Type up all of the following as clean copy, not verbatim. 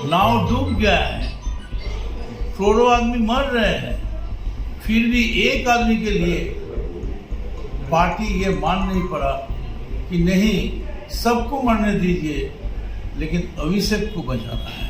नाव डूब गया है, करोड़ों आदमी मर रहे हैं, फिर भी एक आदमी के लिए पार्टी ये मान नहीं पड़ा कि नहीं सबको मरने दीजिए, लेकिन अभिषेक को बचाना है।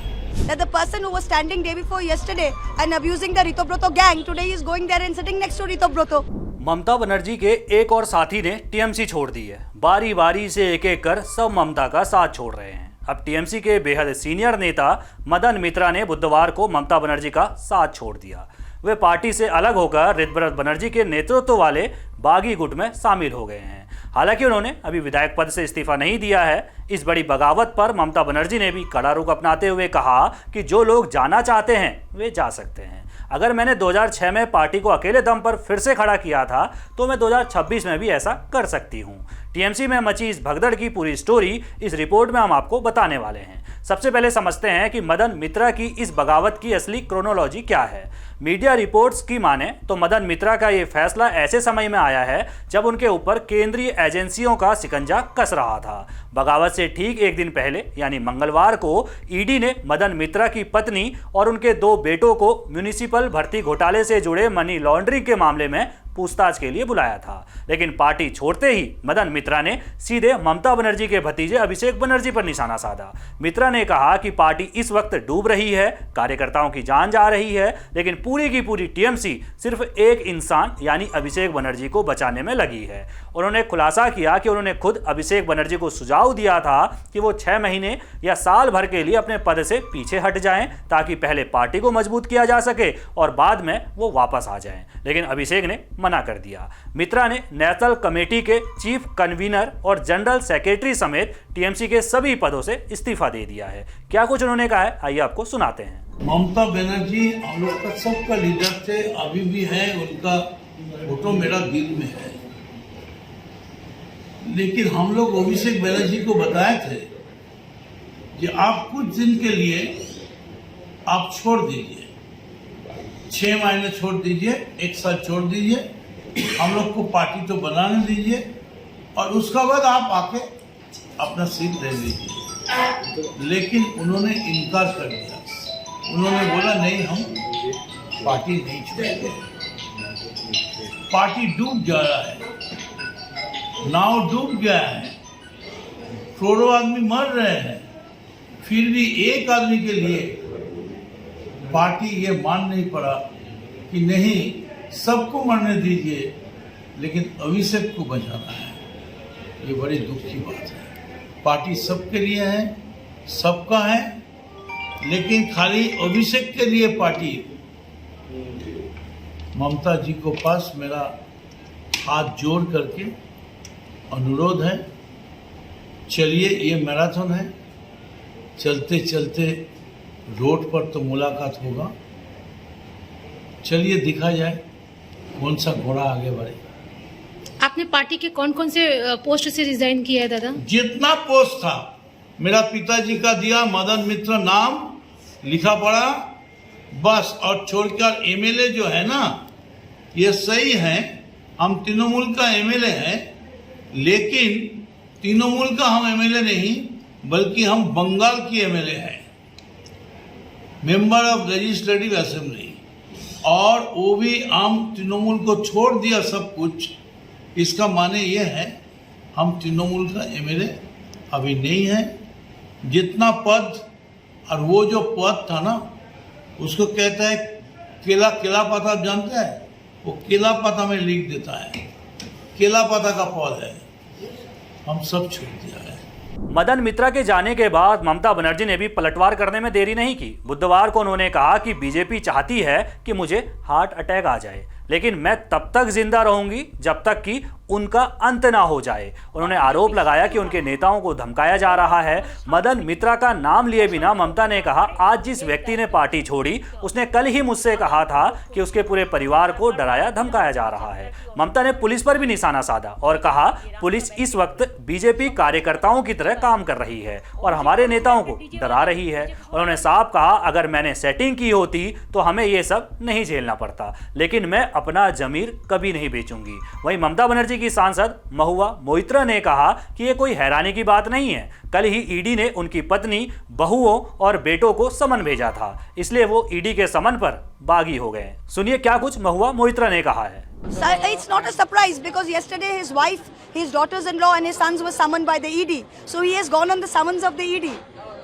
That the person who was standing day before yesterday and abusing the Ritobroto gang today is going there and sitting next to Ritobroto. Mamata Banerjee के एक और साथी ने टीएमसी छोड़ दी है। बारी बारी से एक एक कर सब ममता का साथ छोड़ रहे हैं। अब टीएमसी के बेहद सीनियर नेता मदन मित्रा ने बुधवार को ममता बनर्जी का साथ छोड़ दिया। वे पार्टी से अलग होकर ऋतव्रत बनर्जी के नेतृत्व वाले बागी गुट में शामिल हो गए हैं। हालांकि उन्होंने अभी विधायक पद से इस्तीफा नहीं दिया है। इस बड़ी बगावत पर ममता बनर्जी ने भी कड़ा रुख अपनाते हुए कहा कि जो लोग जाना चाहते हैं वे जा सकते हैं। अगर मैंने 2006 में पार्टी को अकेले दम पर फिर से खड़ा किया था तो मैं 2026 में भी ऐसा कर सकती हूं। टीएमसी में मची इस भगदड़ की पूरी स्टोरी इस रिपोर्ट में हम आपको बताने वाले हैं। सबसे पहले समझते हैं कि मदन मित्रा की इस बगावत की असली क्रोनोलॉजी क्या है। मीडिया रिपोर्ट्स की माने तो मदन मित्रा का ये फैसला ऐसे समय में आया है जब उनके ऊपर केंद्रीय एजेंसियों का शिकंजा कस रहा था। बगावत से ठीक एक दिन पहले यानी मंगलवार को ईडी ने मदन मित्रा की पत्नी और उनके 2 बेटों को म्युनिसिपल भर्ती घोटाले से जुड़े मनी लॉन्ड्रिंग के मामले में पूछताछ के लिए बुलाया था। लेकिन पार्टी छोड़ते ही मदन मित्रा ने सीधे ममता बनर्जी के भतीजे अभिषेक बनर्जी पर निशाना साधा। मित्रा ने कहा कि पार्टी इस वक्त डूब रही है, कार्यकर्ताओं की जान जा रही है, लेकिन पूरी की पूरी टीएमसी सिर्फ एक इंसान यानी अभिषेक बनर्जी को बचाने में लगी है। उन्होंने खुलासा किया कि उन्होंने खुद अभिषेक बनर्जी को सुझाव दिया था कि वो 6 महीने या साल भर के लिए अपने पद से पीछे हट जाएं ताकि पहले पार्टी को मजबूत किया जा सके और बाद में वो वापस आ जाएं। लेकिन अभिषेक ने मना कर दिया। मित्रा ने नेशनल कमेटी के चीफ कन्वीनर और जनरल सेक्रेटरी समेत टीएमसी के सभी पदों से इस्तीफा दे दिया है। क्या कुछ उन्होंने कहा है, आइए आपको सुनाते हैं। ममता बनर्जी हम लोग का सबका लीडर थे, अभी भी है, उनका फोटो मेरा दिल में है। लेकिन हम लोग अभिषेक बनर्जी को बताए थे कि आप कुछ दिन के लिए आप छोड़ दीजिए, 6 महीने छोड़ दीजिए, 1 साल छोड़ दीजिए, हम लोग को पार्टी तो बनाने दीजिए और उसका बाद आप आके अपना सीट ले लीजिए। लेकिन उन्होंने इनकार कर दिया। उन्होंने बोला नहीं, हम पार्टी नहीं छोड़ेंगे। पार्टी डूब जा रहा है, नाव डूब गया है, करोड़ों आदमी मर रहे हैं, फिर भी एक आदमी के लिए पार्टी ये मान नहीं पड़ा कि नहीं सबको मरने दीजिए, लेकिन अभिषेक को बचाना है। ये बड़ी दुख की बात है। पार्टी सबके लिए है, सबका है, लेकिन खाली अभिषेक के लिए पार्टी। ममता जी को पास मेरा हाथ जोड़ करके अनुरोध है, चलिए, ये मैराथन है, चलते चलते रोड पर तो मुलाकात होगा। चलिए दिखा जाए कौन सा घोड़ा आगे बढ़े। आपने पार्टी के कौन कौन से पोस्ट से रिजाइन किया है दादा? जितना पोस्ट था मेरा पिताजी का दिया, मदन मित्र नाम लिखा पड़ा बस, और छोड़कर एमएलए जो है ना, ये सही है, हम तृणमूल का एमएलए है, लेकिन तृणमूल का हम एमएलए नहीं बल्कि हम बंगाल की एमएलए हैं, मेंबर ऑफ लेजिस्लेटिव असेंबली। और वो भी हम तृणमूल को छोड़ दिया सब कुछ। इसका माने ये है हम तृणमूल का एमएलए अभी नहीं है। जितना पद, और वो जो पद था ना, उसको कहता है केला, केला पाता, आप जानते हैं, वो केला पाता में लिख देता है, केला पाता का पद है, हम सब छोड़ दिया है। मदन मित्रा के जाने के बाद ममता बनर्जी ने भी पलटवार करने में देरी नहीं की। बुधवार को उन्होंने कहा कि बीजेपी चाहती है कि मुझे हार्ट अटैक आ जाए, लेकिन मैं तब तक जिंदा रहूंगी जब तक कि उनका अंत ना हो जाए। उन्होंने आरोप लगाया कि उनके नेताओं को धमकाया जा रहा है। मदन मित्रा का नाम लिए बिना ममता ने कहा, आज जिस व्यक्ति ने पार्टी छोड़ी उसने कल ही मुझसे कहा था कि उसके पूरे परिवार को डराया धमकाया जा रहा है। ममता ने पुलिस पर भी निशाना साधा और कहा, पुलिस इस वक्त बीजेपी कार्यकर्ताओं की तरह काम कर रही है और हमारे नेताओं को डरा रही है। उन्होंने साफ कहा, अगर मैंने सेटिंग की होती तो हमें ये सब नहीं झेलना पड़ता, लेकिन मैं अपना जमीर कभी नहीं बेचूंगी। वहीं ममता बनर्जी की सांसद महुआ मोइत्रा ने कहा कि ये कोई हैरानी की बात नहीं है। कल ही ईडी ने उनकी पत्नी, बहुओं और बेटों को समन भेजा था, इसलिए वो ईडी के समन पर बागी हो गए। सुनिए क्या कुछ महुआ मोइत्रा ने कहा है। Sir, it's not a surprise because yesterday his wife, his daughters-in-law and his sons were summoned by the ED. So he has gone on the summons of the ED.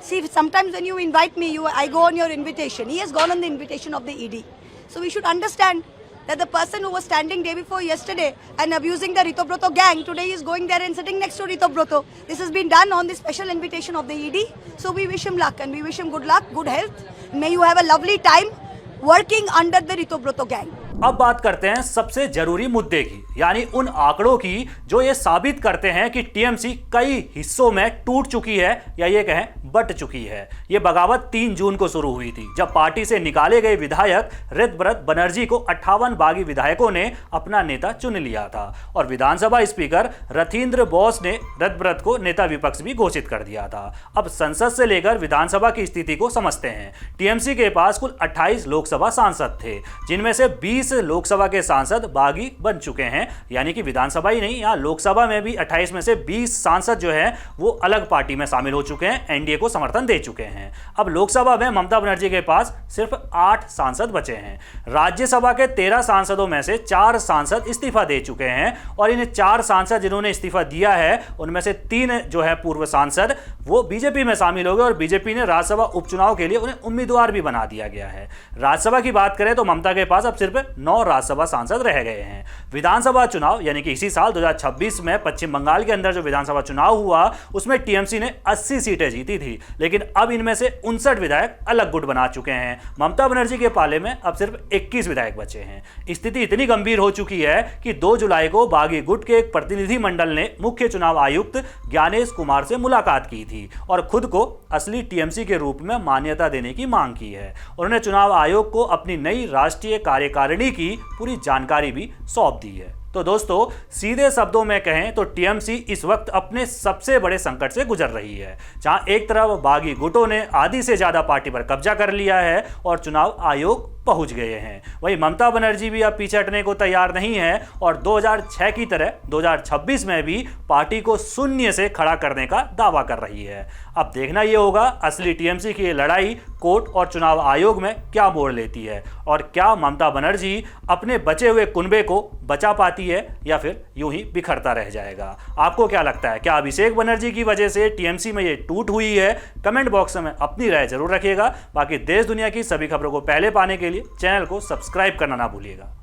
See, sometimes when you invite me, I go on your invitation. He has gone on the invitation of the ED. So we should understand that the person who was standing day before yesterday and abusing the Ritobroto gang, today is going there and sitting next to Ritobroto. This has been done on the special invitation of the ED. So we wish him luck and we wish him good luck, good health. May you have a lovely time working under the Ritobroto gang. अब बात करते हैं सबसे जरूरी मुद्दे की, यानी उन आंकड़ों की जो ये साबित करते हैं कि टीएमसी कई हिस्सों में टूट चुकी है या ये कहें बट चुकी है। ये बगावत 3 जून को शुरू हुई थी, जब पार्टी से निकाले गए विधायक ऋतव्रत बनर्जी को 58 बागी विधायकों ने अपना नेता चुन लिया था और विधानसभा स्पीकर रथींद्र बोस ने ऋतव्रत को नेता विपक्ष भी घोषित कर दिया था। अब संसद से लेकर विधानसभा की स्थिति को समझते हैं। टीएमसी के पास कुल 28 लोकसभा सांसद थे, जिनमें से 20 लोकसभा के सांसद बागी बन चुके हैं, यानी कि विधानसभा ही नहीं, यहाँ लोकसभा में भी 28 में से 20 सांसद जो हैं वो अलग पार्टी में शामिल हो चुके हैं, एनडीए को समर्थन दे चुके हैं। अब लोकसभा में ममता बनर्जी के पास सिर्फ 8 सांसद बचे हैं। राज्यसभा के 13 सांसदों में से 4 सांसद इस्तीफा दे चुके हैं और इन 4 सांसद जिन्होंने इस्तीफा दिया है उनमें से 3 जो है पूर्व सांसद वो बीजेपी में शामिल हो गए और बीजेपी ने राज्यसभा उपचुनाव के लिए उन्हें उम्मीदवार भी बना दिया गया है। राज्यसभा की बात करें तो ममता के पास अब सिर्फ 9 राज्यसभा सांसद रह गए हैं। विधानसभा चुनाव यानी कि इसी साल 2026 में पश्चिम बंगाल के अंदर जो विधानसभा चुनाव हुआ उसमें टीएमसी ने 80 सीटें जीती थी, लेकिन अब इनमें से 59 विधायक अलग गुट बना चुके हैं। ममता बनर्जी के पाले में अब सिर्फ 21 विधायक बचे हैं। स्थिति इतनी गंभीर हो चुकी है कि 2 जुलाई को बागी गुट के एक प्रतिनिधि मंडल ने मुख्य चुनाव आयुक्त ज्ञानेश कुमार से मुलाकात की थी और खुद को असली टीएमसी के रूप में मान्यता देने की मांग की है। उन्होंने चुनाव आयोग को अपनी नई राष्ट्रीय कार्यकारिणी की पूरी जानकारी भी सौंप दी है। तो दोस्तों, सीधे शब्दों में कहें तो टीएमसी इस वक्त अपने सबसे बड़े संकट से गुजर रही है, जहां एक तरफ बागी गुटों ने आधी से ज्यादा पार्टी पर कब्जा कर लिया है और चुनाव आयोग पहुंच गए हैं, वहीं ममता बनर्जी भी अब पीछे हटने को तैयार नहीं है और 2006 की तरह 2026 में भी पार्टी को शून्य से खड़ा करने का दावा कर रही है। अब देखना यह होगा असली टीएमसी की लड़ाई कोर्ट और चुनाव आयोग में क्या मोड़ लेती है और क्या ममता बनर्जी अपने बचे हुए कुनबे को बचा पाती है या फिर यूं ही बिखरता रह जाएगा। आपको क्या लगता है, क्या अभिषेक बनर्जी की वजह से टीएमसी में ये टूट हुई है? कमेंट बॉक्स में अपनी राय जरूर रखिएगा। बाकी देश दुनिया की सभी खबरों को पहले पाने के लिए चैनल को सब्सक्राइब करना ना भूलिएगा।